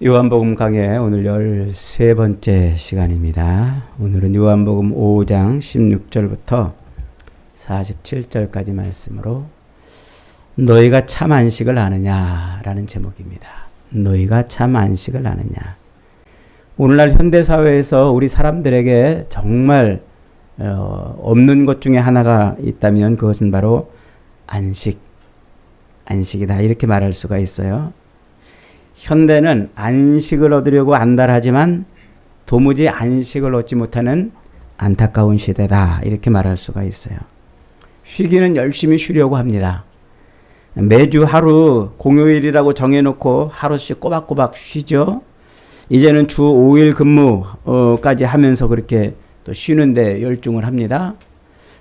요한복음 강의 오늘 13번째 시간입니다. 오늘은 요한복음 5장 16절부터 47절까지 말씀으로 너희가 참 안식을 아느냐라는 제목입니다. 너희가 참 안식을 아느냐. 오늘날 현대사회에서 우리 사람들에게 정말 없는 것 중에 하나가 있다면 그것은 바로 안식이다. 이렇게 말할 수가 있어요. 현대는 안식을 얻으려고 안달하지만 도무지 안식을 얻지 못하는 안타까운 시대다. 이렇게 말할 수가 있어요. 쉬기는 열심히 쉬려고 합니다. 매주 하루 공휴일이라고 정해놓고 하루씩 꼬박꼬박 쉬죠. 이제는 주 5일 근무까지 하면서 그렇게 또 쉬는데 열중을 합니다.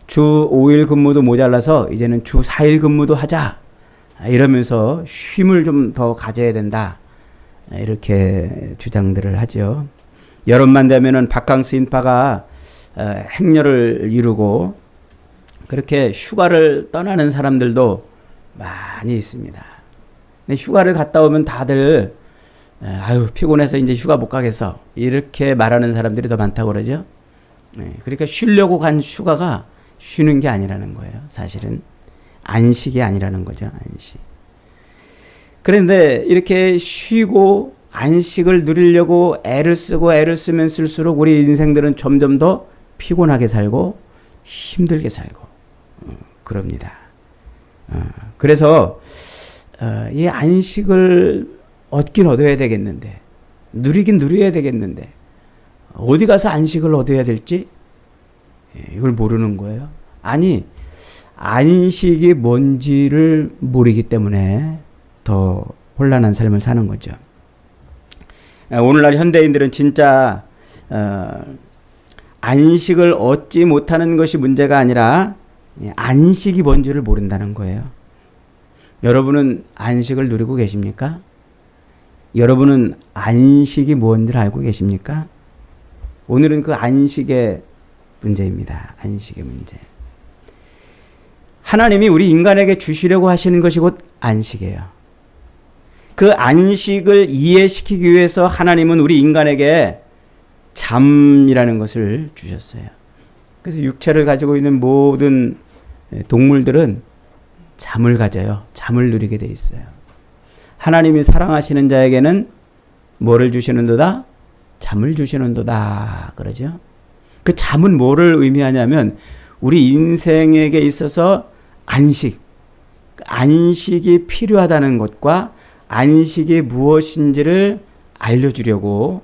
주 5일 근무도 모자라서 이제는 주 4일 근무도 하자. 이러면서 쉼을 좀 더 가져야 된다. 이렇게 주장들을 하죠. 여름만 되면은 바캉스 인파가 행렬을 이루고 그렇게 휴가를 떠나는 사람들도 많이 있습니다. 근데 휴가를 갔다 오면 다들 아유 피곤해서 이제 휴가 못 가겠어 이렇게 말하는 사람들이 더 많다고 그러죠. 그러니까 쉬려고 간 휴가가 쉬는 게 아니라는 거예요. 사실은 안식이 아니라는 거죠. 안식. 그런데 이렇게 쉬고 안식을 누리려고 애를 쓰면 쓸수록 우리 인생들은 점점 더 피곤하게 살고 힘들게 살고 그럽니다. 그래서 이 안식을 얻긴 얻어야 되겠는데 누리긴 누려야 되겠는데 어디 가서 안식을 얻어야 될지 이걸 모르는 거예요. 아니 안식이 뭔지를 모르기 때문에 더 혼란한 삶을 사는 거죠. 오늘날 현대인들은 진짜 안식을 얻지 못하는 것이 문제가 아니라 안식이 뭔지를 모른다는 거예요. 여러분은 안식을 누리고 계십니까? 여러분은 안식이 뭔지를 알고 계십니까? 오늘은 그 안식의 문제입니다. 안식의 문제. 하나님이 우리 인간에게 주시려고 하시는 것이 곧 안식이에요. 그 안식을 이해시키기 위해서 하나님은 우리 인간에게 잠이라는 것을 주셨어요. 그래서 육체를 가지고 있는 모든 동물들은 잠을 가져요. 잠을 누리게 돼 있어요. 하나님이 사랑하시는 자에게는 뭐를 주시는도다? 잠을 주시는도다. 그러죠. 그 잠은 뭐를 의미하냐면 우리 인생에게 있어서 안식이 필요하다는 것과 안식이 무엇인지를 알려주려고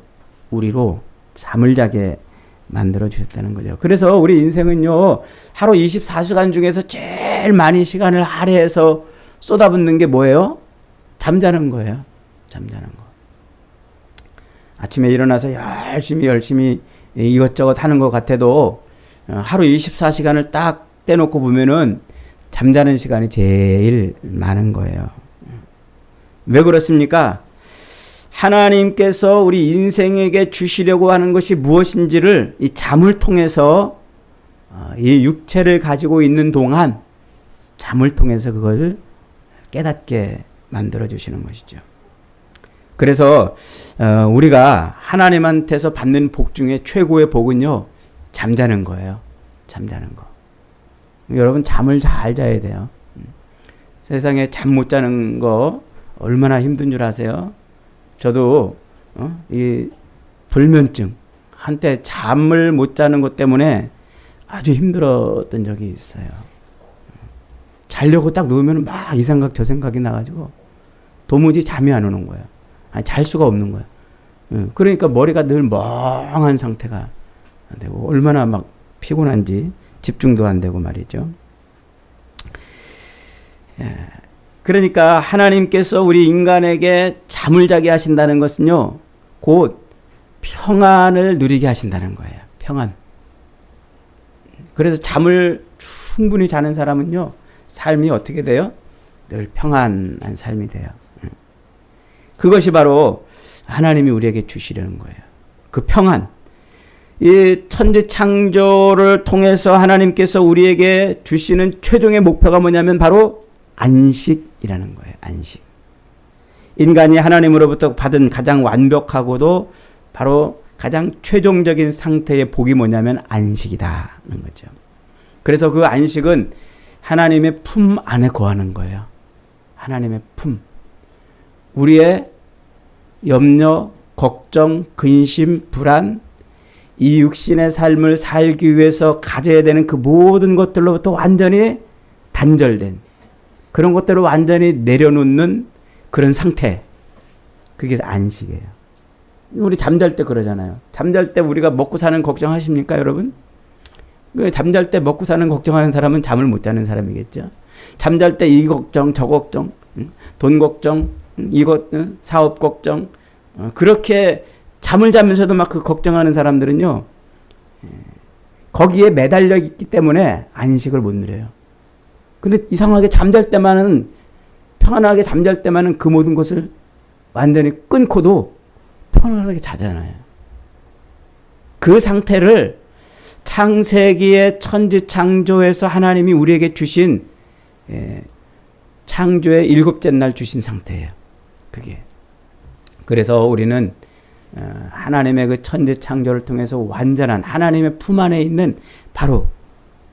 우리로 잠을 자게 만들어 주셨다는 거죠. 그래서 우리 인생은요, 하루 24시간 중에서 제일 많이 시간을 할애해서 쏟아붓는 게 뭐예요? 잠자는 거예요. 잠자는 거. 아침에 일어나서 열심히 이것저것 하는 것 같아도 하루 24시간을 딱 떼놓고 보면은 잠자는 시간이 제일 많은 거예요. 왜 그렇습니까? 하나님께서 우리 인생에게 주시려고 하는 것이 무엇인지를 이 잠을 통해서 이 육체를 가지고 있는 동안 잠을 통해서 그것을 깨닫게 만들어 주시는 것이죠. 그래서 우리가 하나님한테서 받는 복 중에 최고의 복은요, 잠자는 거예요. 잠자는 거. 여러분 잠을 잘 자야 돼요. 세상에 잠 못 자는 거 얼마나 힘든 줄 아세요? 저도 이 불면증 한때 잠을 못 자는 것 때문에 아주 힘들었던 적이 있어요. 자려고 딱 누우면 막 이 생각 저 생각이 나가지고 도무지 잠이 안 오는 거예요. 아니, 잘 수가 없는 거예요. 그러니까 머리가 늘 멍한 상태가 되고 얼마나 막 피곤한지 집중도 안 되고 말이죠. 그러니까 하나님께서 우리 인간에게 잠을 자게 하신다는 것은요, 곧 평안을 누리게 하신다는 거예요. 평안. 그래서 잠을 충분히 자는 사람은요, 삶이 어떻게 돼요? 늘 평안한 삶이 돼요. 그것이 바로 하나님이 우리에게 주시려는 거예요. 그 평안. 이 천지 창조를 통해서 하나님께서 우리에게 주시는 최종의 목표가 뭐냐면 바로 안식이라는 거예요. 안식. 인간이 하나님으로부터 받은 가장 완벽하고도 바로 가장 최종적인 상태의 복이 뭐냐면 안식이다는 거죠. 그래서 그 안식은 하나님의 품 안에 거하는 거예요. 하나님의 품. 우리의 염려, 걱정, 근심, 불안, 이 육신의 삶을 살기 위해서 가져야 되는 그 모든 것들로부터 완전히 단절된 그런 것들을 완전히 내려놓는 그런 상태. 그게 안식이에요. 우리 잠잘 때 그러잖아요. 잠잘 때 우리가 먹고 사는 걱정하십니까, 여러분? 잠잘 때 먹고 사는 걱정하는 사람은 잠을 못 자는 사람이겠죠. 잠잘 때 이 걱정, 저 걱정, 돈 걱정, 이것, 사업 걱정, 그렇게 잠을 자면서도 막 그 걱정하는 사람들은요, 거기에 매달려 있기 때문에 안식을 못 누려요. 근데 이상하게 잠잘 때만은, 평안하게 잠잘 때만은 그 모든 것을 완전히 끊고도 편안하게 자잖아요. 그 상태를 창세기의 천지 창조에서 하나님이 우리에게 주신 창조의 일곱째 날 주신 상태예요. 그게. 그래서 우리는 하나님의 그 천지 창조를 통해서 완전한 하나님의 품 안에 있는 바로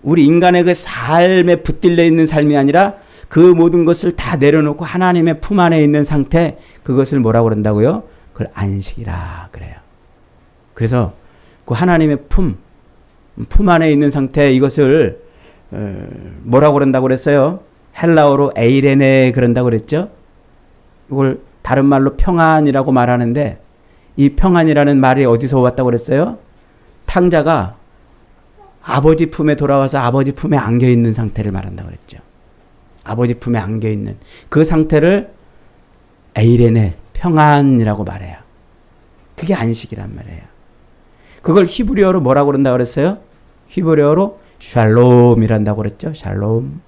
우리 인간의 그 삶에 붙들려 있는 삶이 아니라 그 모든 것을 다 내려놓고 하나님의 품 안에 있는 상태, 그것을 뭐라고 그런다고요? 그걸 안식이라 그래요. 그래서 그 하나님의 품 안에 있는 상태, 이것을 뭐라고 그런다고 그랬어요? 헬라어로 에이레네 그런다고 그랬죠? 이걸 다른 말로 평안이라고 말하는데, 이 평안이라는 말이 어디서 왔다고 그랬어요? 탕자가 아버지 품에 돌아와서 아버지 품에 안겨있는 상태를 말한다고 그랬죠. 아버지 품에 안겨있는 그 상태를 에이레네, 평안이라고 말해요. 그게 안식이란 말이에요. 그걸 히브리어로 뭐라고 그런다고 그랬어요? 히브리어로 샬롬이란다고 그랬죠. 샬롬.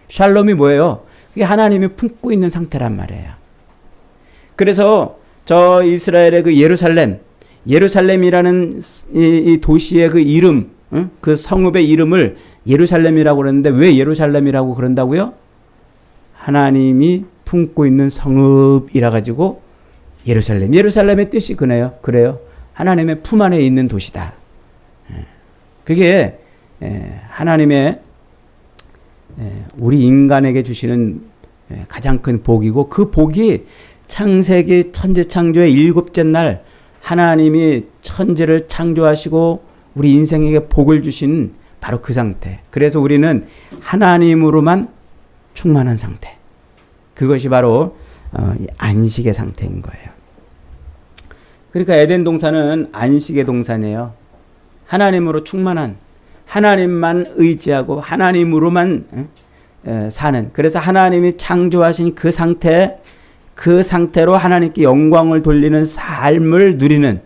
샬롬이 뭐예요? 그게 하나님이 품고 있는 상태란 말이에요. 그래서 저 이스라엘의 그 예루살렘이라는 이 도시의 그 이름, 그 성읍의 이름을 예루살렘이라고 그러는데 왜 예루살렘이라고 그런다고요? 하나님이 품고 있는 성읍이라 가지고 예루살렘의 뜻이 그래요. 하나님의 품 안에 있는 도시다. 그게 하나님의 우리 인간에게 주시는 가장 큰 복이고, 그 복이 창세기 천지 창조의 일곱째 날 하나님이 천지를 창조하시고 우리 인생에게 복을 주신 바로 그 상태. 그래서 우리는 하나님으로만 충만한 상태. 그것이 바로 안식의 상태인 거예요. 그러니까 에덴 동산은 안식의 동산이에요. 하나님으로 충만한, 하나님만 의지하고 하나님으로만 사는, 그래서 하나님이 창조하신 그 상태로 하나님께 영광을 돌리는 삶을 누리는,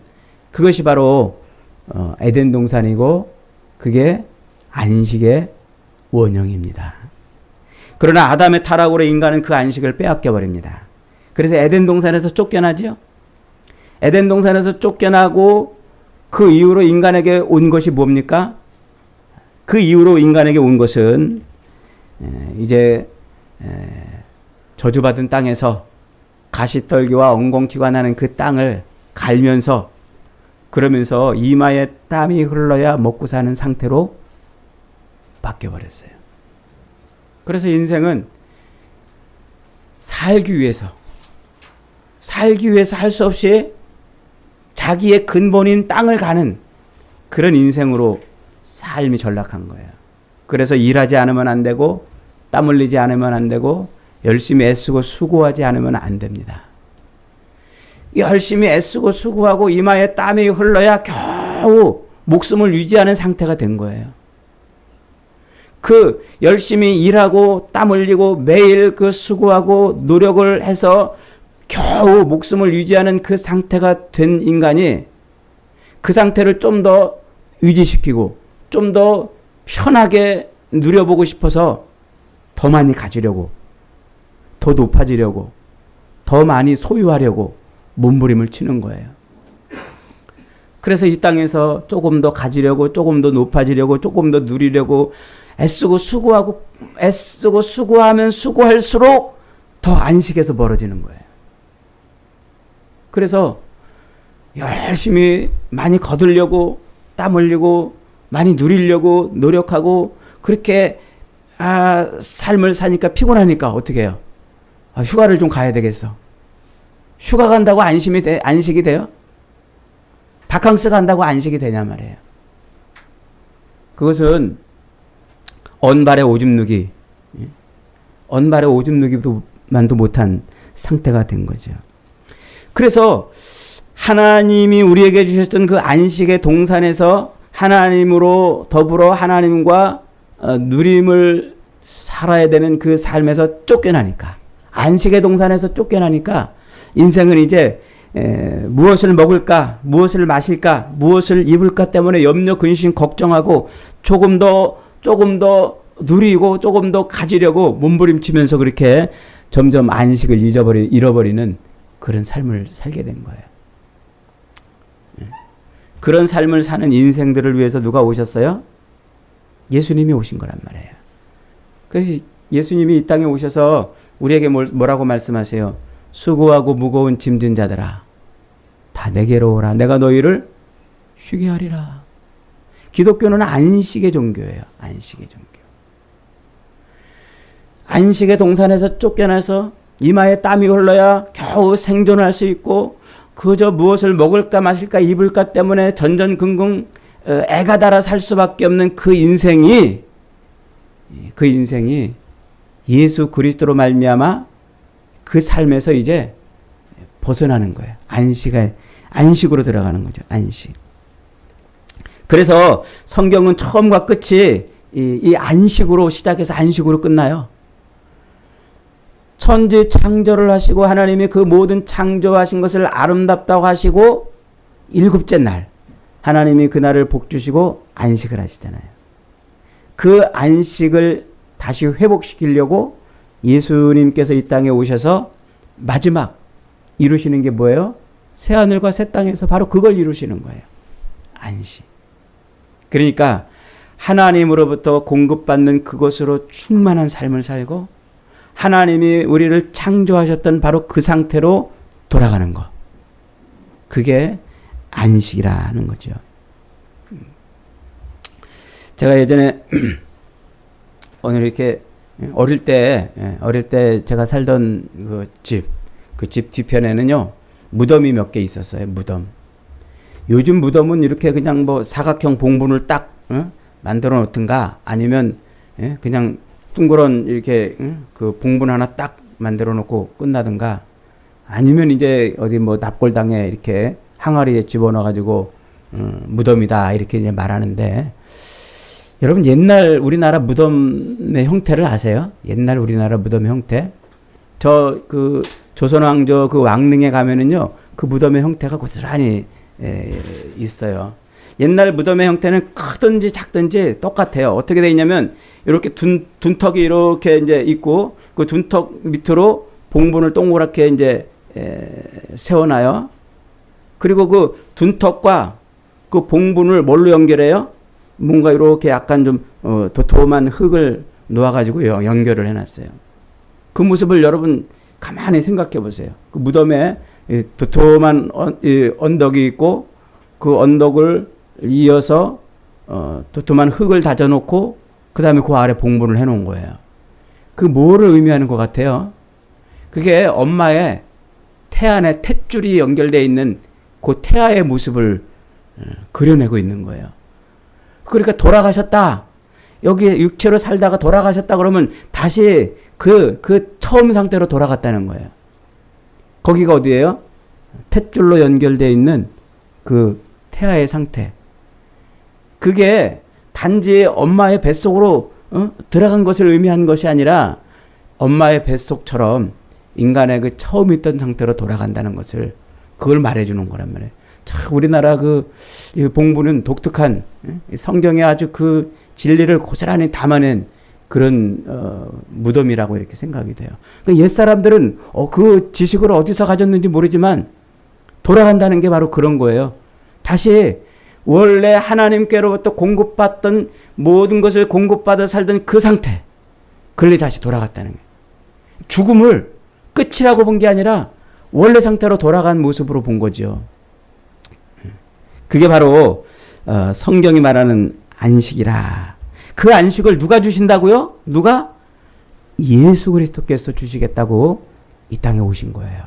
그것이 바로 에덴 동산이고 그게 안식의 원형입니다. 그러나 아담의 타락으로 인간은 그 안식을 빼앗겨 버립니다. 그래서 에덴 동산에서 쫓겨나죠. 에덴 동산에서 쫓겨나고 그 이후로 인간에게 온 것이 뭡니까? 그 이후로 인간에게 온 것은 이제 저주받은 땅에서 가시떨기와 엉겅퀴가 나는 그 땅을 갈면서, 그러면서 이마에 땀이 흘러야 먹고 사는 상태로 바뀌어버렸어요. 그래서 인생은 살기 위해서 할 수 없이 자기의 근본인 땅을 가는 그런 인생으로 삶이 전락한 거예요. 그래서 일하지 않으면 안 되고, 땀 흘리지 않으면 안 되고, 열심히 애쓰고 수고하지 않으면 안 됩니다. 열심히 애쓰고 수고하고 이마에 땀이 흘러야 겨우 목숨을 유지하는 상태가 된 거예요. 그 열심히 일하고 땀 흘리고 매일 그 수고하고 노력을 해서 겨우 목숨을 유지하는 그 상태가 된 인간이 그 상태를 좀 더 유지시키고 좀 더 편하게 누려보고 싶어서 더 많이 가지려고, 더 높아지려고, 더 많이 소유하려고 몸부림을 치는 거예요. 그래서 이 땅에서 조금 더 가지려고, 조금 더 높아지려고, 조금 더 누리려고 애쓰고 수고하면 수고할수록 더 안식에서 멀어지는 거예요. 그래서 열심히 많이 거두려고 땀 흘리고 많이 누리려고 노력하고 그렇게 삶을 사니까 피곤하니까 어떻게 해요? 휴가를 좀 가야 되겠어. 휴가 간다고 안식이 돼요? 바캉스 간다고 안식이 되냐 말이에요. 그것은 언발에 오줌 누기, 언발에 오줌 누기만도 못한 상태가 된 거죠. 그래서 하나님이 우리에게 주셨던 그 안식의 동산에서 하나님으로 더불어 하나님과 누림을 살아야 되는 그 삶에서 쫓겨나니까, 안식의 동산에서 쫓겨나니까 인생은 이제 무엇을 먹을까, 무엇을 마실까, 무엇을 입을까 때문에 염려, 근심, 걱정하고 조금 더 누리고 조금 더 가지려고 몸부림치면서 그렇게 점점 안식을 잃어버리는 그런 삶을 살게 된 거예요. 그런 삶을 사는 인생들을 위해서 누가 오셨어요? 예수님이 오신 거란 말이에요. 그래서 예수님이 이 땅에 오셔서 우리에게 뭐라고 말씀하세요? 수고하고 무거운 짐진 자들아, 다 내게로 오라. 내가 너희를 쉬게 하리라. 기독교는 안식의 종교예요. 안식의 종교. 안식의 동산에서 쫓겨나서 이마에 땀이 흘러야 겨우 생존할 수 있고, 그저 무엇을 먹을까 마실까 입을까 때문에 전전긍긍 애가 달아 살 수밖에 없는 그 인생이 예수 그리스도로 말미암아 그 삶에서 이제 벗어나는 거예요. 안식으로 들어가는 거죠. 안식. 그래서 성경은 처음과 끝이 이 안식으로 시작해서 안식으로 끝나요. 천지 창조를 하시고 하나님이 그 모든 창조하신 것을 아름답다고 하시고 일곱째 날 하나님이 그날을 복주시고 안식을 하시잖아요. 그 안식을 다시 회복시키려고 예수님께서 이 땅에 오셔서 마지막 이루시는 게 뭐예요? 새하늘과 새 땅에서 바로 그걸 이루시는 거예요. 안식. 그러니까 하나님으로부터 공급받는 그것으로 충만한 삶을 살고 하나님이 우리를 창조하셨던 바로 그 상태로 돌아가는 것. 그게 안식이라는 거죠. 제가 예전에 오늘 이렇게 어릴 때 제가 살던 그 집 뒤편에는요, 무덤이 몇 개 있었어요. 무덤. 요즘 무덤은 이렇게 그냥 뭐 사각형 봉분을 딱 만들어 놓든가 아니면 그냥 둥그런 이렇게 그 봉분 하나 딱 만들어 놓고 끝나든가 아니면 이제 어디 뭐 납골당에 이렇게 항아리에 집어넣어 가지고 무덤이다 이렇게 이제 말하는데, 여러분 옛날 우리나라 무덤의 형태를 아세요? 옛날 우리나라 무덤의 형태? 저 그 조선왕조 그 왕릉에 가면은요, 그 무덤의 형태가 고스란히 있어요. 옛날 무덤의 형태는 크든지 작든지 똑같아요. 어떻게 돼 있냐면 이렇게 둔턱이 이렇게 이제 있고 그 둔턱 밑으로 봉분을 동그랗게 이제 세워놔요. 그리고 그 둔턱과 그 봉분을 뭘로 연결해요? 뭔가 이렇게 약간 좀 도톰한 흙을 놓아가지고 연결을 해놨어요. 그 모습을 여러분 가만히 생각해 보세요. 그 무덤에 도톰한 언덕이 있고 그 언덕을 이어서 도톰한 흙을 다져놓고 그 다음에 그 아래 봉분을 해놓은 거예요. 그 뭐를 의미하는 것 같아요? 그게 엄마의 태안에 탯줄이 연결되어 있는 그 태아의 모습을 그려내고 있는 거예요. 그러니까 돌아가셨다. 여기 육체로 살다가 돌아가셨다 그러면 다시 그 처음 상태로 돌아갔다는 거예요. 거기가 어디예요? 탯줄로 연결되어 있는 그 태아의 상태. 그게 단지 엄마의 뱃속으로 들어간 것을 의미하는 것이 아니라 엄마의 뱃속처럼 인간의 그 처음 있던 상태로 돌아간다는 것을 그걸 말해주는 거란 말이에요. 참 우리나라 그 봉부는 독특한 성경에 아주 그 진리를 고스란히 담아낸 그런 무덤이라고 이렇게 생각이 돼요. 그러니까 옛 사람들은 그 지식을 어디서 가졌는지 모르지만 돌아간다는 게 바로 그런 거예요. 다시 원래 하나님께로부터 공급받던 모든 것을 공급받아 살던 그 상태, 그걸 다시 돌아갔다는 거예요. 죽음을 끝이라고 본 게 아니라 원래 상태로 돌아간 모습으로 본 거죠. 그게 바로 성경이 말하는 안식이라. 그 안식을 누가 주신다고요? 누가? 예수 그리스도께서 주시겠다고 이 땅에 오신 거예요.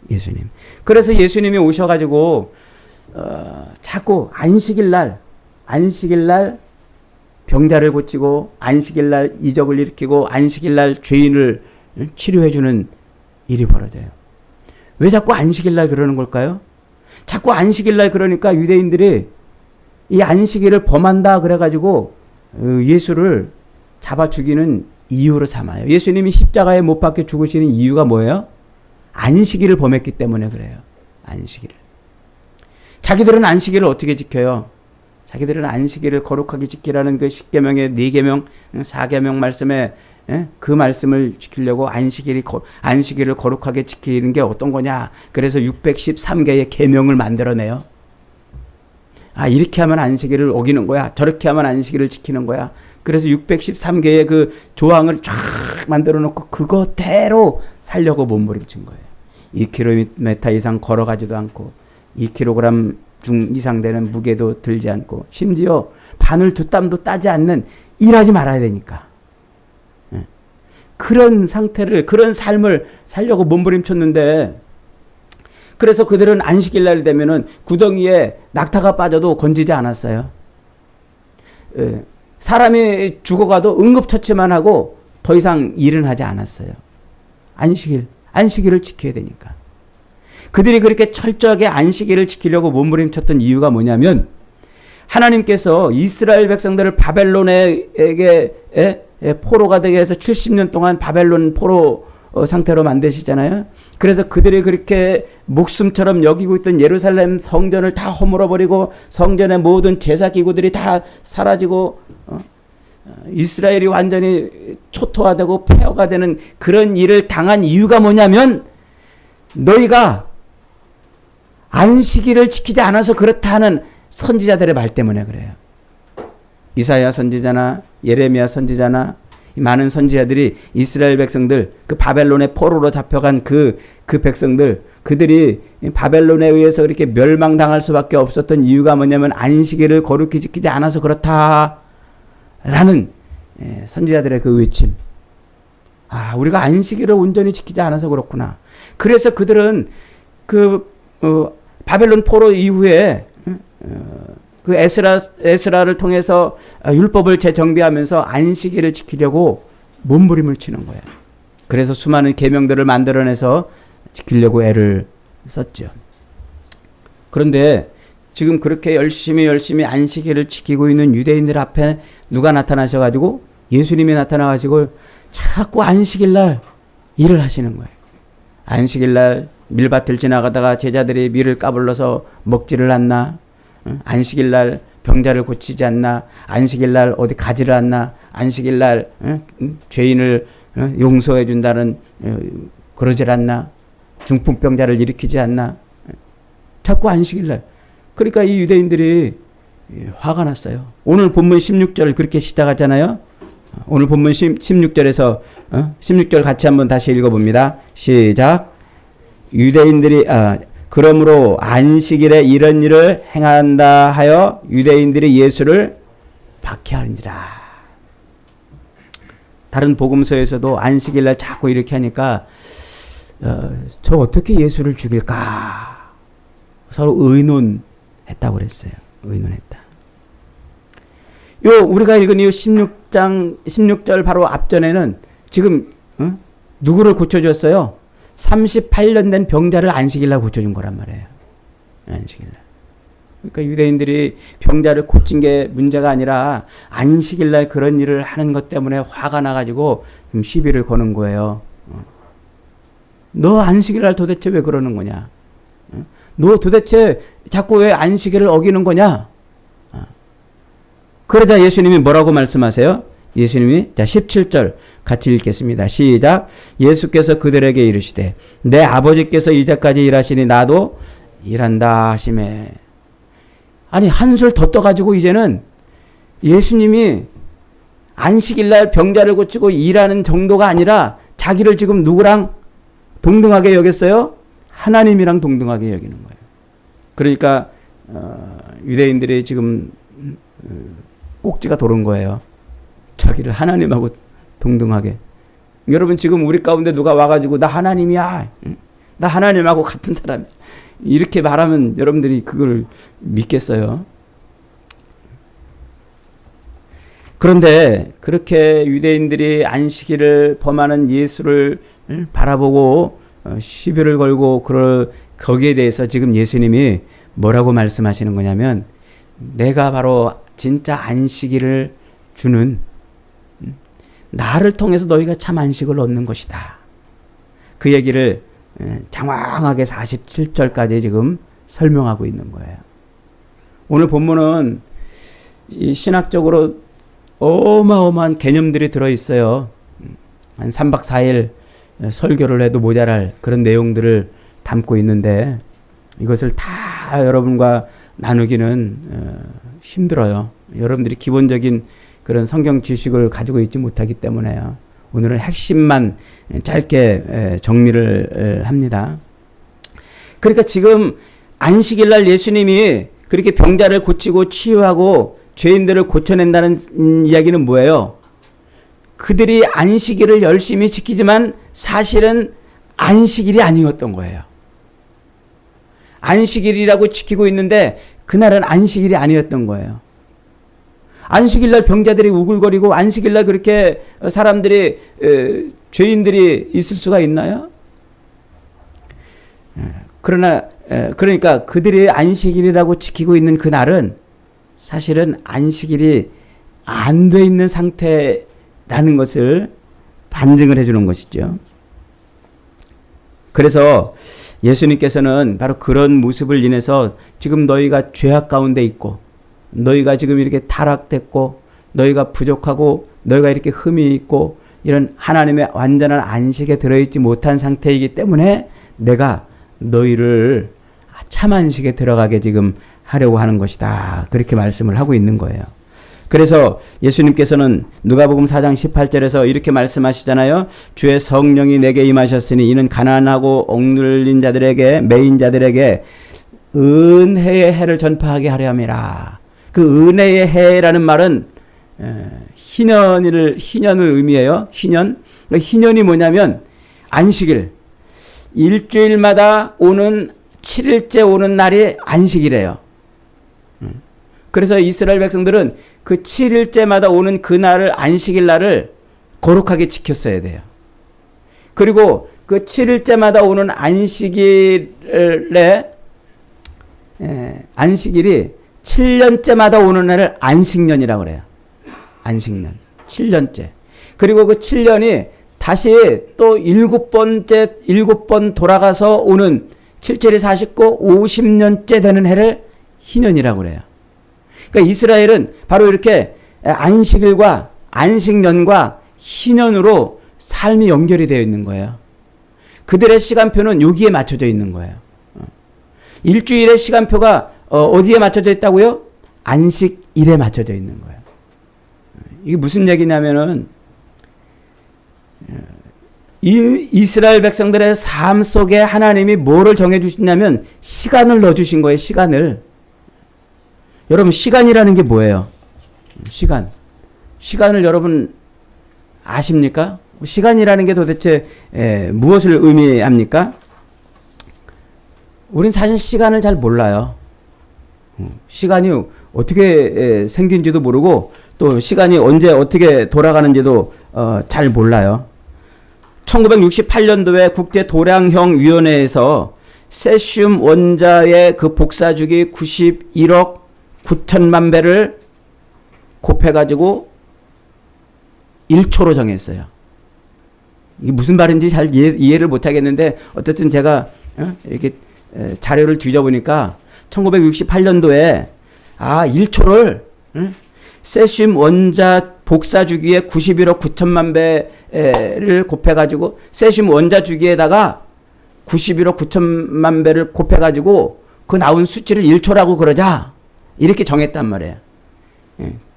예수님. 그래서 예수님이 오셔가지고 자꾸 안식일 날 병자를 고치고 안식일 날 이적을 일으키고 안식일 날 죄인을 치료해주는 일이 벌어져요. 왜 자꾸 안식일 날 그러는 걸까요? 자꾸 안식일 날 그러니까 유대인들이 이 안식일을 범한다 그래가지고 예수를 잡아 죽이는 이유로 삼아요. 예수님이 십자가에 못 박혀 죽으시는 이유가 뭐예요? 안식일을 범했기 때문에 그래요. 안식일을. 자기들은 안식일을 어떻게 지켜요? 자기들은 안식일을 거룩하게 지키라는 그 10계명의 4계명, 4계명 말씀에 그 말씀을 지키려고 안식일을 거룩하게 지키는 게 어떤 거냐? 그래서 613개의 계명을 만들어내요. 아, 이렇게 하면 안식일을 어기는 거야. 저렇게 하면 안식일을 지키는 거야. 그래서 613개의 그 조항을 쫙 만들어 놓고 그거대로 살려고 몸부림친 거예요. 2km 이상 걸어가지도 않고 2kg 이상 되는 무게도 들지 않고 심지어 바늘 두 땀도 따지 않는 일하지 말아야 되니까. 그런 상태를, 그런 삶을 살려고 몸부림쳤는데, 그래서 그들은 안식일 날 되면은 구덩이에 낙타가 빠져도 건지지 않았어요. 사람이 죽어가도 응급처치만 하고 더 이상 일은 하지 않았어요. 안식일을 지켜야 되니까. 그들이 그렇게 철저하게 안식일을 지키려고 몸부림쳤던 이유가 뭐냐면, 하나님께서 이스라엘 백성들을 바벨론에게 포로가 되게 해서 70년 동안 바벨론 포로 상태로 만드시잖아요. 그래서 그들이 그렇게 목숨처럼 여기고 있던 예루살렘 성전을 다 허물어버리고 성전의 모든 제사기구들이 다 사라지고 이스라엘이 완전히 초토화되고 폐허가 되는 그런 일을 당한 이유가 뭐냐면, 너희가 안식일을 지키지 않아서 그렇다는 선지자들의 말 때문에 그래요. 이사야 선지자나 예레미야 선지자나 많은 선지자들이 이스라엘 백성들, 그 바벨론의 포로로 잡혀간 그 백성들, 그들이 바벨론에 의해서 그렇게 멸망당할 수밖에 없었던 이유가 뭐냐면 안식일을 거룩히 지키지 않아서 그렇다라는 선지자들의 그 외침. 아, 우리가 안식일을 온전히 지키지 않아서 그렇구나. 그래서 그들은 바벨론 포로 이후에 그 에스라를 통해서 율법을 재정비하면서 안식일을 지키려고 몸부림을 치는 거예요. 그래서 수많은 계명들을 만들어내서 지키려고 애를 썼죠. 그런데 지금 그렇게 열심히 안식일을 지키고 있는 유대인들 앞에 누가 나타나셔가지고, 예수님이 나타나가지고 자꾸 안식일날 일을 하시는 거예요. 안식일날 밀밭을 지나가다가 제자들이 밀을 까불러서 먹지를 않나? 안식일날 병자를 고치지 않나? 안식일날 어디 가지를 않나? 안식일날 죄인을 용서해 준다는 그러질 않나? 중풍병자를 일으키지 않나? 자꾸 안식일날. 그러니까 이 유대인들이 화가 났어요. 오늘 본문 16절 그렇게 시작하잖아요. 오늘 본문 16절에서 16절 같이 한번 다시 읽어봅니다. 시작. 유대인들이 그러므로 안식일에 이런 일을 행한다 하여 유대인들이 예수를 박해하니라. 다른 복음서에서도 안식일날 자꾸 이렇게 하니까 저 어떻게 예수를 죽일까 서로 의논했다고 그랬어요. 의논했다. 우리가 읽은 이 16절 바로 앞전에는 지금 누구를 고쳐줬어요? 38년 된 병자를 안식일날 고쳐준 거란 말이에요. 안식일날. 그러니까 유대인들이 병자를 고친 게 문제가 아니라 안식일날 그런 일을 하는 것 때문에 화가 나가지고 시비를 거는 거예요. 너 안식일날 도대체 왜 그러는 거냐? 너 도대체 자꾸 왜 안식일을 어기는 거냐? 그러자 예수님이 뭐라고 말씀하세요? 예수님이 17절 같이 읽겠습니다. 시작. 예수께서 그들에게 이르시되 내 아버지께서 이제까지 일하시니 나도 일한다 하시매. 아니, 한술 더 떠가지고 이제는 예수님이 안식일날 병자를 고치고 일하는 정도가 아니라 자기를 지금 누구랑 동등하게 여겼어요? 하나님이랑 동등하게 여기는 거예요. 그러니까 유대인들이 지금 꼭지가 도른 거예요. 자기를 하나님하고 동등하게. 여러분 지금 우리 가운데 누가 와가지고 나 하나님이야, 나 하나님하고 같은 사람, 이렇게 말하면 여러분들이 그걸 믿겠어요? 그런데 그렇게 유대인들이 안식일을 범하는 예수를 바라보고 시비를 걸고 거기에 대해서 지금 예수님이 뭐라고 말씀하시는 거냐면, 내가 바로 진짜 안식일을 주는, 나를 통해서 너희가 참 안식을 얻는 것이다. 그 얘기를 장황하게 47절까지 지금 설명하고 있는 거예요. 오늘 본문은 이 신학적으로 어마어마한 개념들이 들어있어요. 한 3박 4일 설교를 해도 모자랄 그런 내용들을 담고 있는데, 이것을 다 여러분과 나누기는 힘들어요. 여러분들이 기본적인 그런 성경 지식을 가지고 있지 못하기 때문에요. 오늘은 핵심만 짧게 정리를 합니다. 그러니까 지금 안식일날 예수님이 그렇게 병자를 고치고 치유하고 죄인들을 고쳐낸다는 이야기는 뭐예요? 그들이 안식일을 열심히 지키지만 사실은 안식일이 아니었던 거예요. 안식일이라고 지키고 있는데 그날은 안식일이 아니었던 거예요. 안식일날 병자들이 우글거리고 안식일날 그렇게 사람들이 죄인들이 있을 수가 있나요? 그러니까 그들이 안식일이라고 지키고 있는 그날은 사실은 안식일이 안 돼 있는 상태라는 것을 반증을 해주는 것이죠. 그래서 예수님께서는 바로 그런 모습을 인해서 지금 너희가 죄악 가운데 있고, 너희가 지금 이렇게 타락됐고, 너희가 부족하고, 너희가 이렇게 흠이 있고, 이런 하나님의 완전한 안식에 들어있지 못한 상태이기 때문에 내가 너희를 참 안식에 들어가게 지금 하려고 하는 것이다. 그렇게 말씀을 하고 있는 거예요. 그래서 예수님께서는 누가복음 4장 18절에서 이렇게 말씀하시잖아요. 주의 성령이 내게 임하셨으니 이는 가난하고 억눌린 자들에게, 매인 자들에게 은혜의 해를 전파하게 하려 함이라. 그 은혜의 해라는 말은 희년을 의미해요. 희년. 희년이 뭐냐면 안식일. 일주일마다 오는 7일째 오는 날이 안식이래요. 그래서 이스라엘 백성들은 그 7일째마다 오는 그 날을, 안식일 날을 거룩하게 지켰어야 돼요. 그리고 그 7일째마다 오는 안식일이 7년째마다 오는 날을 안식년이라고 그래요. 안식년. 7년째. 그리고 그 7년이 다시 또 7번 돌아가서 오는 7절이 49, 50년째 되는 해를 희년이라고 그래요. 그러니까 이스라엘은 바로 이렇게 안식일과 안식년과 희년으로 삶이 연결이 되어 있는 거예요. 그들의 시간표는 여기에 맞춰져 있는 거예요. 일주일의 시간표가 어디에 맞춰져 있다고요? 안식일에 맞춰져 있는 거예요. 이게 무슨 얘기냐면은 이 이스라엘 백성들의 삶 속에 하나님이 뭐를 정해주시냐면 시간을 넣어주신 거예요. 시간을. 여러분 시간이라는 게 뭐예요? 시간을 여러분 아십니까? 시간이라는 게 도대체 무엇을 의미합니까? 우린 사실 시간을 잘 몰라요. 시간이 어떻게 생긴지도 모르고 또 시간이 언제 어떻게 돌아가는지도 잘 몰라요. 1968년도에 국제도량형위원회에서 세슘 원자의 그 복사주기 91억 9천만 배를 곱해가지고 1초로 정했어요. 이게 무슨 말인지 잘 이해를 못하겠는데 어쨌든 제가 이렇게 자료를 뒤져보니까 1968년도에 1초를 세슘 원자 복사 주기에 91억 9천만 배를 곱해가지고 세슘 원자 주기에다가 91억 9천만 배를 곱해가지고 그 나온 수치를 1초라고 그러자 이렇게 정했단 말이에요.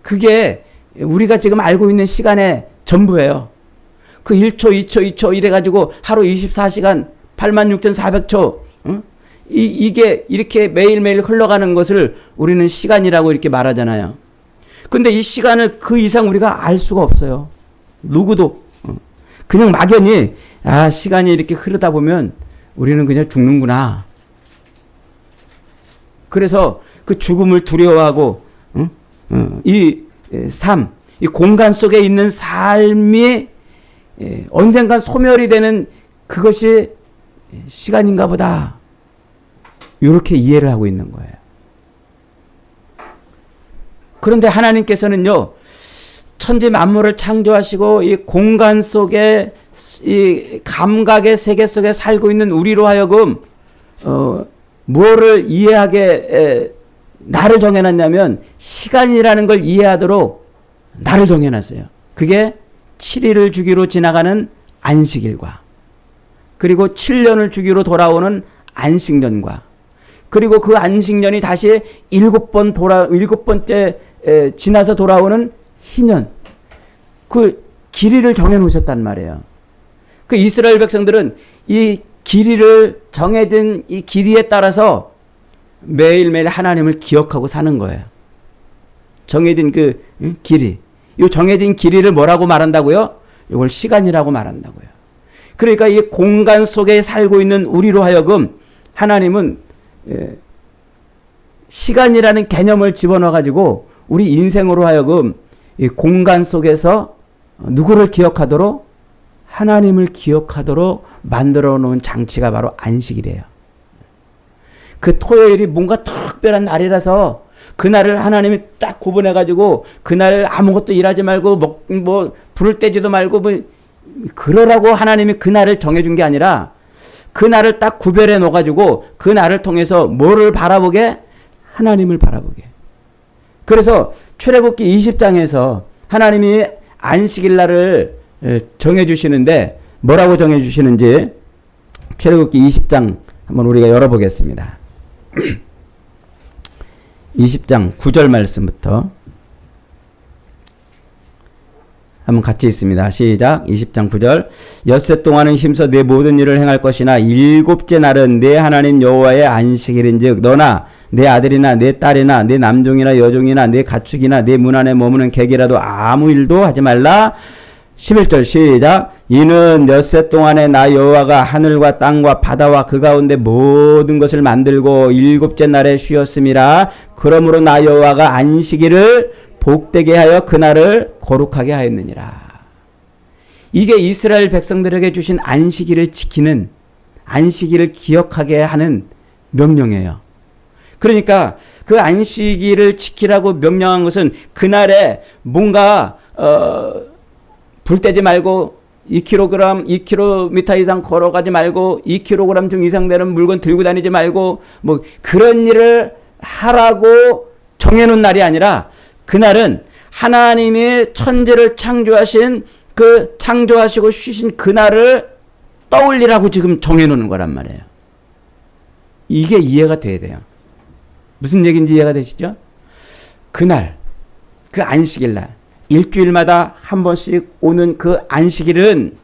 그게 우리가 지금 알고 있는 시간의 전부예요. 그 1초, 2초, 2초 이래가지고 하루 24시간 86,400초 이게 이렇게 매일매일 흘러가는 것을 우리는 시간이라고 이렇게 말하잖아요. 근데 이 시간을 그 이상 우리가 알 수가 없어요. 누구도. 그냥 막연히 시간이 이렇게 흐르다 보면 우리는 그냥 죽는구나. 그래서 그 죽음을 두려워하고 이 삶, 이 공간 속에 있는 삶이 언젠간 소멸이 되는 그것이 시간인가 보다. 이렇게 이해를 하고 있는 거예요. 그런데 하나님께서는요, 천지 만물을 창조하시고 이 공간 속에 이 감각의 세계 속에 살고 있는 우리로 하여금 뭐를 이해하게 나를 정해놨냐면 시간이라는 걸 이해하도록 나를 정해놨어요. 그게 7일을 주기로 지나가는 안식일과 그리고 7년을 주기로 돌아오는 안식년과 그리고 그 안식년이 다시 7번째 지나서 돌아오는 희년, 그 길이를 정해놓으셨단 말이에요. 그 이스라엘 백성들은 이 길이를 정해진 이 길이에 따라서 매일매일 하나님을 기억하고 사는 거예요. 정해진 그 길이. 이 정해진 길이를 뭐라고 말한다고요? 이걸 시간이라고 말한다고요. 그러니까 이 공간 속에 살고 있는 우리로 하여금 하나님은 시간이라는 개념을 집어넣어 가지고 우리 인생으로 하여금 이 공간 속에서 누구를 기억하도록? 하나님을 기억하도록 만들어 놓은 장치가 바로 안식이래요. 그 토요일이 뭔가 특별한 날이라서 그날을 하나님이 딱 구분해 가지고 그날 아무것도 일하지 말고 불을 떼지도 말고 그러라고 하나님이 그날을 정해준 게 아니라 그날을 딱 구별해 놓아 가지고 그날을 통해서 뭐를 바라보게? 하나님을 바라보게. 그래서 출애굽기 20장에서 하나님이 안식일 날을 정해 주시는데 뭐라고 정해 주시는지 출애굽기 20장 한번 우리가 열어보겠습니다. 20장 9절 말씀부터 한번 같이 있습니다. 시작. 20장 9절. 엿새 동안은 힘써 내 모든 일을 행할 것이나 일곱째 날은 내 하나님 여호와의 안식일인즉 너나 내 아들이나 내 딸이나 내 남종이나 여종이나 내 가축이나 내 문 안에 머무는 객이라도 아무 일도 하지 말라. 11절 시작. 이는 엿새 동안에 나 여호와가 하늘과 땅과 바다와 그 가운데 모든 것을 만들고 일곱째 날에 쉬었음이라. 그러므로 나 여호와가 안식일을 복되게 하여 그날을 거룩하게 하였느니라. 이게 이스라엘 백성들에게 주신 안식일을 지키는, 안식일을 기억하게 하는 명령이에요. 그러니까 그 안식일을 지키라고 명령한 것은 그날에 뭔가 불 떼지 말고 2km 이상 걸어가지 말고 2kg 중 이상 되는 물건 들고 다니지 말고 뭐 그런 일을 하라고 정해놓은 날이 아니라 그날은 하나님이 천지를 창조하신 그 창조하시고 쉬신 그날을 떠올리라고 지금 정해놓는 거란 말이에요. 이게 이해가 돼야 돼요. 무슨 얘기인지 이해가 되시죠? 그날, 그 안식일 날, 일주일마다 한 번씩 오는 그 안식일은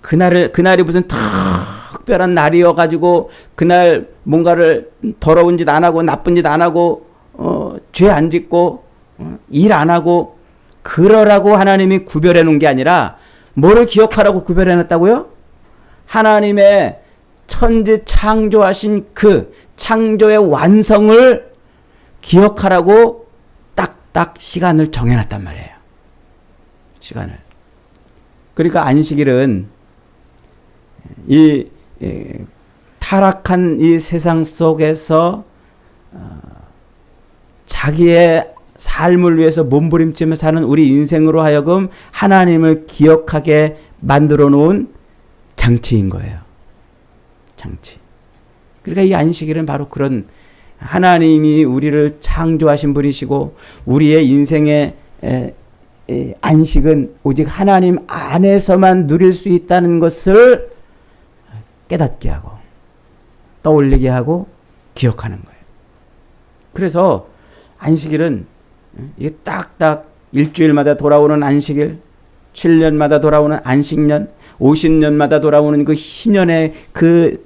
그날이 무슨 특별한 날이어가지고 그날 뭔가를 더러운 짓 안 하고 나쁜 짓 안 하고 죄 안 짓고 일 안 하고 그러라고 하나님이 구별해 놓은 게 아니라 뭐를 기억하라고 구별해 놨다고요? 하나님의 천지 창조하신 그 창조의 완성을 기억하라고 딱딱 시간을 정해놨단 말이에요. 시간을. 그러니까 안식일은 이 타락한 이 세상 속에서 자기의 삶을 위해서 몸부림치며 사는 우리 인생으로 하여금 하나님을 기억하게 만들어 놓은 장치인 거예요. 장치. 그러니까 이 안식일은 바로 그런 하나님이 우리를 창조하신 분이시고 우리의 인생의 안식은 오직 하나님 안에서만 누릴 수 있다는 것을 깨닫게 하고 떠올리게 하고 기억하는 거예요. 그래서 안식일은 이게 딱딱 일주일마다 돌아오는 안식일, 7년마다 돌아오는 안식년, 50년마다 돌아오는 그 희년의 그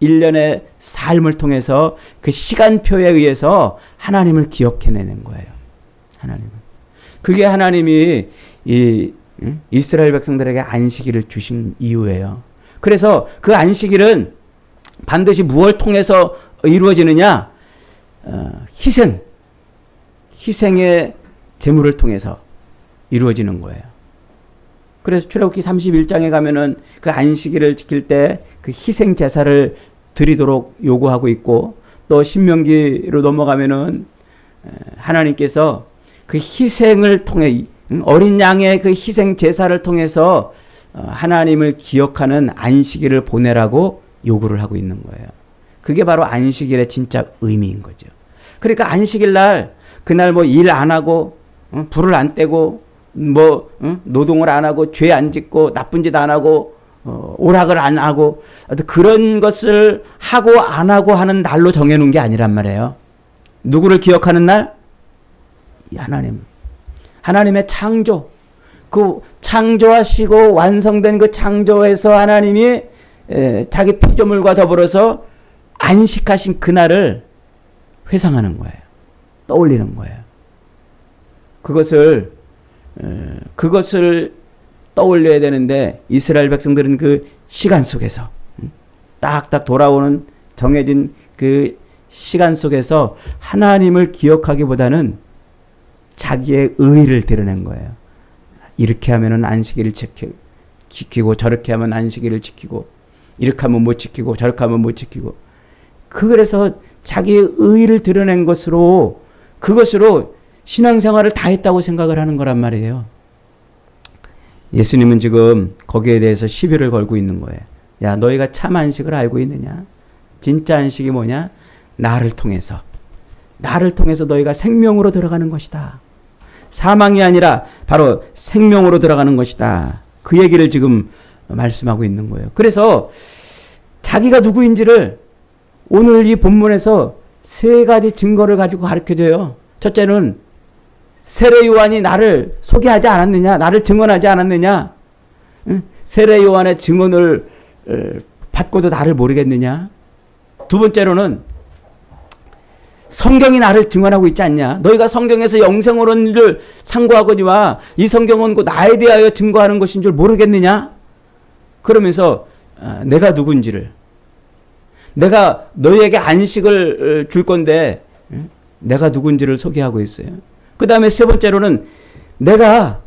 1년의 삶을 통해서 그 시간표에 의해서 하나님을 기억해내는 거예요. 하나님은. 그게 하나님이 이 이스라엘 백성들에게 안식일을 주신 이유예요. 그래서 그 안식일은 반드시 무엇을 통해서 이루어지느냐? 희생의 제물을 통해서 이루어지는 거예요. 그래서 출애굽기 31장에 가면은 그 안식일을 지킬 때 그 희생 제사를 드리도록 요구하고 있고, 또 신명기로 넘어가면은 하나님께서 그 희생을 통해 어린 양의 그 희생 제사를 통해서 하나님을 기억하는 안식일을 보내라고 요구를 하고 있는 거예요. 그게 바로 안식일의 진짜 의미인 거죠. 그러니까 안식일 날 그날 뭐 일 안 하고 불을 안 떼고 뭐 노동을 안 하고 죄 안 짓고 나쁜 짓 안 하고 오락을 안 하고 그런 것을 하고 안 하고 하는 날로 정해놓은 게 아니란 말이에요. 누구를 기억하는 날? 하나님. 하나님의 창조. 그 창조하시고 완성된 그 창조에서 하나님이 자기 피조물과 더불어서 안식하신 그날을 회상하는 거예요. 떠올리는 거예요. 그것을 떠올려야 되는데 이스라엘 백성들은 그 시간 속에서 딱딱 돌아오는 정해진 그 시간 속에서 하나님을 기억하기보다는 자기의 의의를 드러낸 거예요. 이렇게 하면은 안식일을 지키고 저렇게 하면 안식일을 지키고 이렇게 하면 못 지키고 저렇게 하면 못 지키고, 그래서 자기의 의의를 드러낸 것으로 그것으로 신앙생활을 다 했다고 생각을 하는 거란 말이에요. 예수님은 지금 거기에 대해서 시비를 걸고 있는 거예요. 야, 너희가 참 안식을 알고 있느냐? 진짜 안식이 뭐냐? 나를 통해서 너희가 생명으로 들어가는 것이다. 사망이 아니라 바로 생명으로 들어가는 것이다. 그 얘기를 지금 말씀하고 있는 거예요. 그래서 자기가 누구인지를 오늘 이 본문에서 세 가지 증거를 가지고 가르쳐줘요. 첫째는 세례 요한이 나를 소개하지 않았느냐? 나를 증언하지 않았느냐? 세례 요한의 증언을 받고도 나를 모르겠느냐? 두 번째로는 성경이 나를 증언하고 있지 않냐? 너희가 성경에서 영생을 얻는 줄 상고하거니와 이 성경은 곧 나에 대하여 증거하는 것인 줄 모르겠느냐? 그러면서 내가 누군지를, 내가 너희에게 안식을 줄 건데 내가 누군지를 소개하고 있어요. 그 다음에 세 번째로는 내가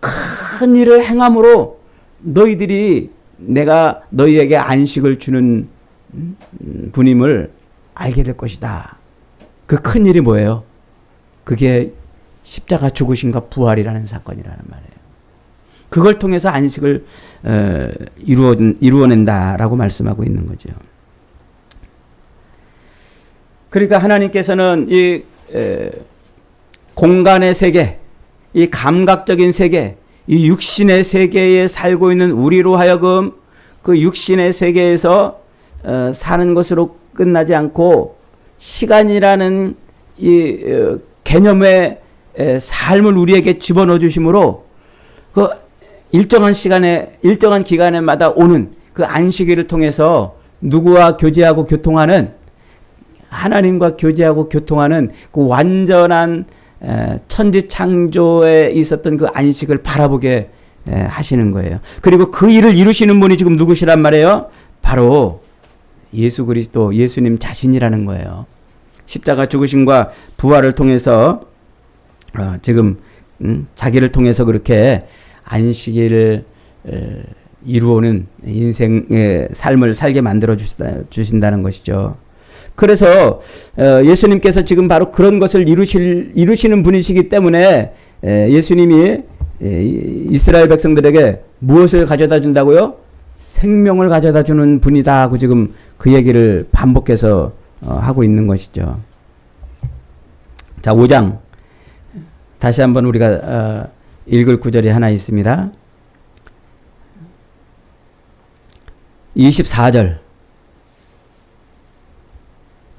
큰 일을 행함으로 내가 너희에게 안식을 주는 분임을 알게 될 것이다. 그 큰 일이 뭐예요? 그게 십자가 죽으심과 부활이라는 사건이라는 말이에요. 그걸 통해서 안식을 이루어낸다라고 말씀하고 있는 거죠. 그러니까 하나님께서는 이 공간의 세계, 이 감각적인 세계, 이 육신의 세계에 살고 있는 우리로 하여금 그 육신의 세계에서 사는 것으로 끝나지 않고 시간이라는 이 개념의 삶을 우리에게 집어넣어 주심으로 그 일정한 시간에 일정한 기간에마다 오는 그 안식일을 통해서 누구와 교제하고 교통하는, 하나님과 교제하고 교통하는 그 완전한 천지 창조에 있었던 그 안식을 바라보게 하시는 거예요. 그리고 그 일을 이루시는 분이 지금 누구시란 말이에요? 바로 예수 그리스도, 예수님 자신이라는 거예요. 십자가 죽으심과 부활을 통해서 지금 자기를 통해서 그렇게 안식일을 이루어오는 인생의 삶을 살게 만들어 주신다는 것이죠. 그래서 예수님께서 지금 바로 그런 것을 이루시는 분이시기 때문에 예수님이 이스라엘 백성들에게 무엇을 가져다 준다고요? 생명을 가져다 주는 분이다 하고 지금 그 얘기를 반복해서 하고 있는 것이죠. 자, 5장 다시 한번 우리가 읽을 구절이 하나 있습니다. 24절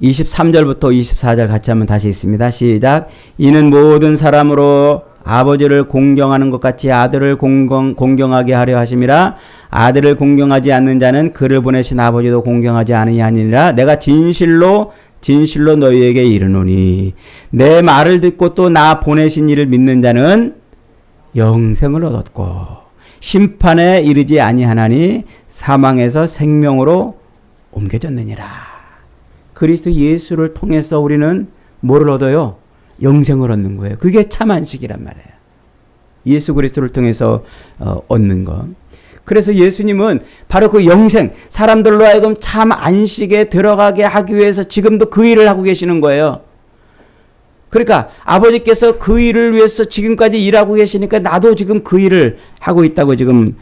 23절부터 24절 같이 한번 다시 있습니다. 시작. 이는 모든 사람으로 아버지를 공경하는 것 같이 아들을 공경하게 하려 하심이라. 아들을 공경하지 않는 자는 그를 보내신 아버지도 공경하지 아니하니라. 내가 진실로 너희에게 이르노니 내 말을 듣고 또 나 보내신 이를 믿는 자는 영생을 얻었고 심판에 이르지 아니하나니 사망에서 생명으로 옮겨졌느니라. 그리스도 예수를 통해서 우리는 뭐를 얻어요? 영생을 얻는 거예요. 그게 참 안식이란 말이에요. 예수 그리스도를 통해서 얻는 것. 그래서 예수님은 바로 그 영생, 사람들로 하여금 참 안식에 들어가게 하기 위해서 지금도 그 일을 하고 계시는 거예요. 그러니까 아버지께서 그 일을 위해서 지금까지 일하고 계시니까 나도 지금 그 일을 하고 있다고 지금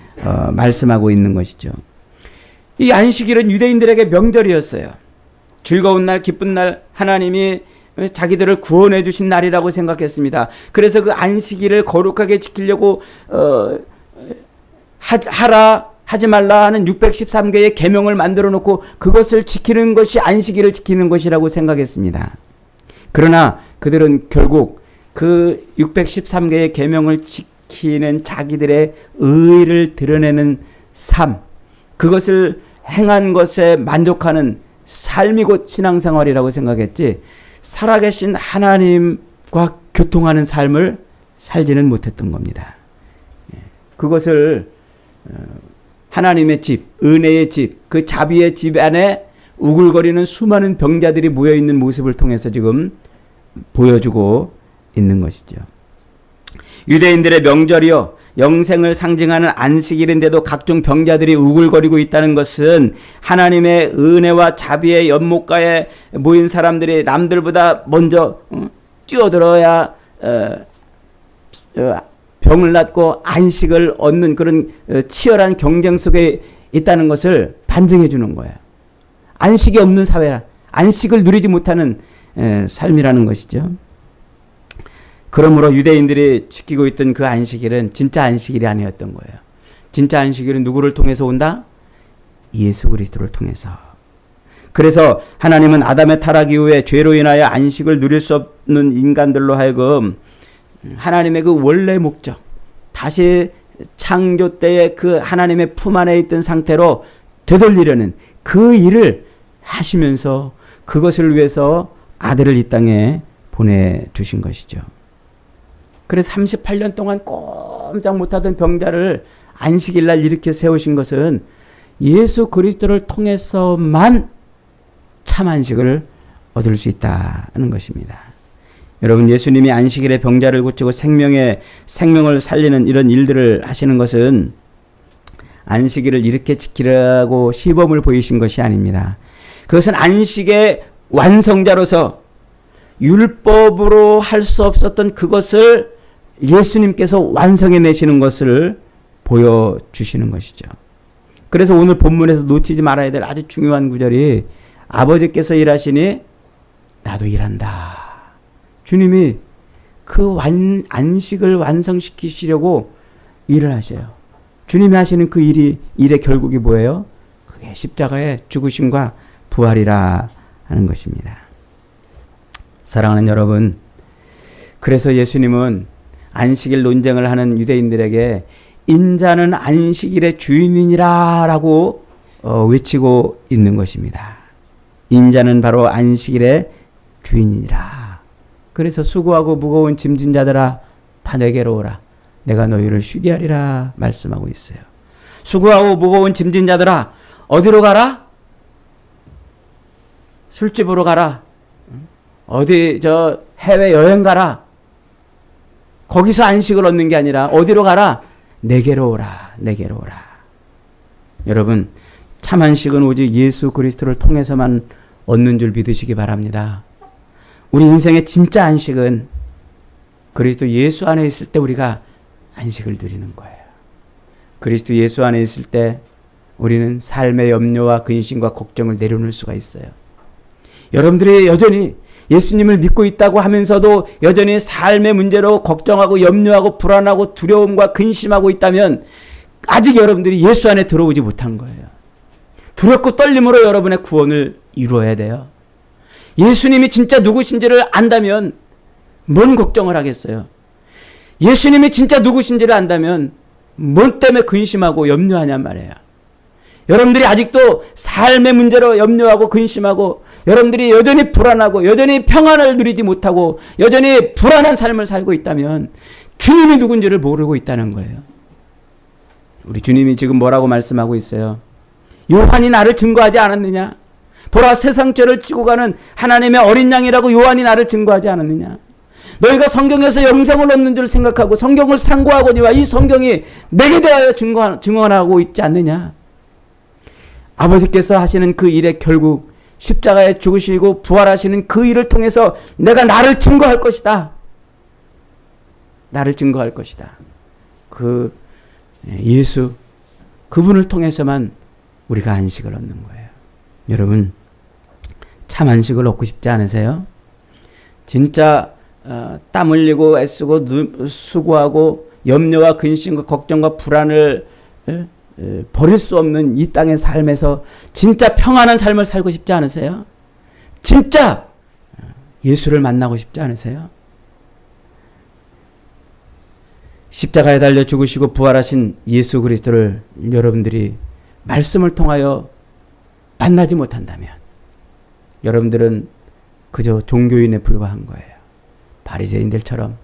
말씀하고 있는 것이죠. 이 안식일은 유대인들에게 명절이었어요. 즐거운 날, 기쁜 날, 하나님이 자기들을 구원해 주신 날이라고 생각했습니다. 그래서 그 안식일을 거룩하게 지키려고 하지 말라 하는 613개의 계명을 만들어 놓고 그것을 지키는 것이 안식일을 지키는 것이라고 생각했습니다. 그러나 그들은 결국 그 613개의 계명을 지키는 자기들의 의의를 드러내는 삶, 그것을 행한 것에 만족하는 삶이 곧 신앙생활이라고 생각했지, 살아계신 하나님과 교통하는 삶을 살지는 못했던 겁니다. 그것을 하나님의 집, 은혜의 집, 그 자비의 집 안에 우글거리는 수많은 병자들이 모여있는 모습을 통해서 지금 보여주고 있는 것이죠. 유대인들의 명절이요, 영생을 상징하는 안식일인데도 각종 병자들이 우글거리고 있다는 것은 하나님의 은혜와 자비의 연못가에 모인 사람들이 남들보다 먼저 뛰어들어야 병을 낫고 안식을 얻는 그런 치열한 경쟁 속에 있다는 것을 반증해 주는 거예요. 안식이 없는 사회라, 안식을 누리지 못하는 삶이라는 것이죠. 그러므로 유대인들이 지키고 있던 그 안식일은 진짜 안식일이 아니었던 거예요. 진짜 안식일은 누구를 통해서 온다? 예수 그리스도를 통해서. 그래서 하나님은 아담의 타락 이후에 죄로 인하여 안식을 누릴 수 없는 인간들로 하여금 하나님의 그 원래 목적, 다시 창조 때의 그 하나님의 품 안에 있던 상태로 되돌리려는 그 일을 하시면서 그것을 위해서 아들을 이 땅에 보내주신 것이죠. 그래서 38년 동안 꼼짝 못하던 병자를 안식일 날 일으켜 세우신 것은 예수 그리스도를 통해서만 참 안식을 얻을 수 있다는 것입니다. 여러분, 예수님이 안식일에 병자를 고치고 생명을 살리는 이런 일들을 하시는 것은 안식일을 이렇게 지키라고 시범을 보이신 것이 아닙니다. 그것은 안식의 완성자로서 율법으로 할 수 없었던 그것을 예수님께서 완성해 내시는 것을 보여주시는 것이죠. 그래서 오늘 본문에서 놓치지 말아야 될 아주 중요한 구절이 아버지께서 일하시니 나도 일한다. 주님이 그 안식을 완성시키시려고 일을 하셔요. 주님이 하시는 그 일의 결국이 뭐예요? 그게 십자가의 죽으심과 부활이라 하는 것입니다. 사랑하는 여러분, 그래서 예수님은 안식일 논쟁을 하는 유대인들에게 인자는 안식일의 주인이니라 라고 외치고 있는 것입니다. 인자는 바로 안식일의 주인이니라. 그래서 수고하고 무거운 짐진 자들아 다 내게로 오라. 내가 너희를 쉬게 하리라 말씀하고 있어요. 수고하고 무거운 짐진 자들아, 어디로 가라? 술집으로 가라. 어디 해외 여행 가라. 거기서 안식을 얻는 게 아니라 어디로 가라? 내게로 오라. 내게로 오라. 여러분, 참 안식은 오직 예수 그리스도를 통해서만 얻는 줄 믿으시기 바랍니다. 우리 인생의 진짜 안식은 그리스도 예수 안에 있을 때 우리가 안식을 누리는 거예요. 그리스도 예수 안에 있을 때 우리는 삶의 염려와 근심과 걱정을 내려놓을 수가 있어요. 여러분들이 여전히 예수님을 믿고 있다고 하면서도 여전히 삶의 문제로 걱정하고 염려하고 불안하고 두려움과 근심하고 있다면 아직 여러분들이 예수 안에 들어오지 못한 거예요. 두렵고 떨림으로 여러분의 구원을 이루어야 돼요. 예수님이 진짜 누구신지를 안다면 뭔 걱정을 하겠어요. 예수님이 진짜 누구신지를 안다면 뭘 때문에 근심하고 염려하냔 말이에요. 여러분들이 아직도 삶의 문제로 염려하고 근심하고 여러분들이 여전히 불안하고 여전히 평안을 누리지 못하고 여전히 불안한 삶을 살고 있다면 주님이 누군지를 모르고 있다는 거예요. 우리 주님이 지금 뭐라고 말씀하고 있어요? 요한이 나를 증거하지 않았느냐? 보라, 세상 죄를 지고 가는 하나님의 어린 양이라고 요한이 나를 증거하지 않았느냐? 너희가 성경에서 영생을 얻는 줄 생각하고 성경을 상고하거니와 이 성경이 내게 대하여 증언하고 있지 않느냐? 아버지께서 하시는 그 일에 결국 십자가에 죽으시고 부활하시는 그 일을 통해서 내가 나를 증거할 것이다. 나를 증거할 것이다. 그 예수, 그분을 통해서만 우리가 안식을 얻는 거예요. 여러분, 참 안식을 얻고 싶지 않으세요? 진짜 땀 흘리고 애쓰고 수고하고 염려와 근심과 걱정과 불안을 버릴 수 없는 이 땅의 삶에서 진짜 평안한 삶을 살고 싶지 않으세요? 진짜 예수를 만나고 싶지 않으세요? 십자가에 달려 죽으시고 부활하신 예수 그리스도를 여러분들이 말씀을 통하여 만나지 못한다면 여러분들은 그저 종교인에 불과한 거예요. 바리새인들처럼,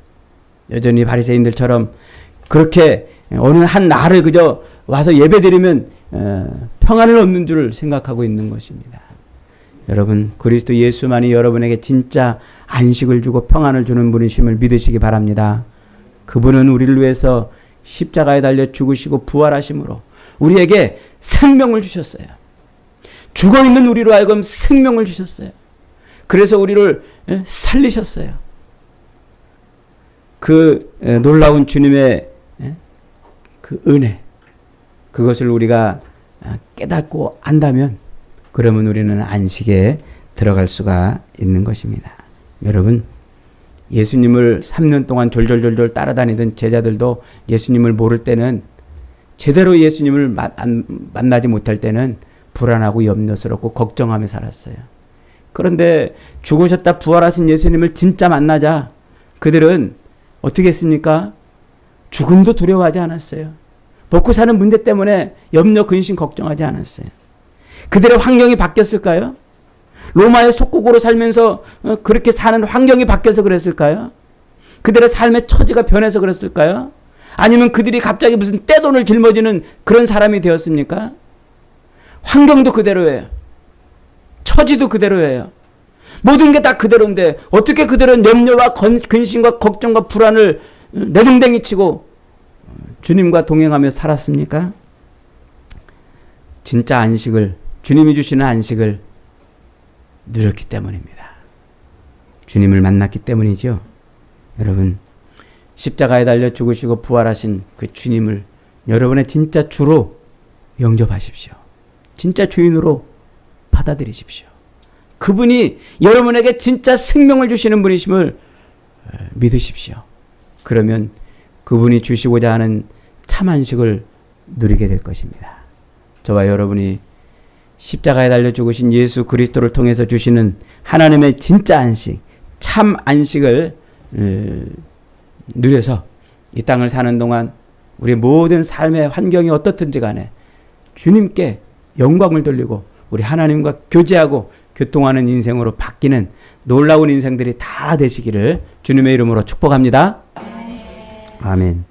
여전히 바리새인들처럼 그렇게 어느 한 날을 그저 와서 예배드리면 평안을 얻는 줄 생각하고 있는 것입니다. 여러분, 그리스도 예수만이 여러분에게 진짜 안식을 주고 평안을 주는 분이심을 믿으시기 바랍니다. 그분은 우리를 위해서 십자가에 달려 죽으시고 부활하심으로 우리에게 생명을 주셨어요. 죽어있는 우리로 하여금 생명을 주셨어요. 그래서 우리를 살리셨어요. 그 놀라운 주님의 그 은혜, 그것을 우리가 깨닫고 안다면 그러면 우리는 안식에 들어갈 수가 있는 것입니다. 여러분, 예수님을 3년 동안 졸졸졸졸 따라다니던 제자들도 예수님을 모를 때는, 제대로 예수님을 만나지 못할 때는 불안하고 염려스럽고 걱정하며 살았어요. 그런데 죽으셨다 부활하신 예수님을 진짜 만나자 그들은 어떻게 했습니까? 죽음도 두려워하지 않았어요. 먹고 사는 문제 때문에 염려, 근심, 걱정하지 않았어요. 그들의 환경이 바뀌었을까요? 로마의 속국으로 살면서 그렇게 사는 환경이 바뀌어서 그랬을까요? 그들의 삶의 처지가 변해서 그랬을까요? 아니면 그들이 갑자기 무슨 떼돈을 짊어지는 그런 사람이 되었습니까? 환경도 그대로예요. 처지도 그대로예요. 모든 게 다 그대로인데 어떻게 그들은 염려와 근심과 걱정과 불안을 내동댕이 치고 주님과 동행하며 살았습니까? 진짜 안식을, 주님이 주시는 안식을 누렸기 때문입니다. 주님을 만났기 때문이죠. 여러분, 십자가에 달려 죽으시고 부활하신 그 주님을 여러분의 진짜 주로 영접하십시오. 진짜 주인으로 받아들이십시오. 그분이 여러분에게 진짜 생명을 주시는 분이심을 믿으십시오. 그러면 그분이 주시고자 하는 참 안식을 누리게 될 것입니다. 저와 여러분이 십자가에 달려 죽으신 예수 그리스도를 통해서 주시는 하나님의 진짜 안식, 참 안식을 누려서 이 땅을 사는 동안 우리 모든 삶의 환경이 어떻든지 간에 주님께 영광을 돌리고 우리 하나님과 교제하고 교통하는 인생으로 바뀌는 놀라운 인생들이 다 되시기를 주님의 이름으로 축복합니다. 아멘.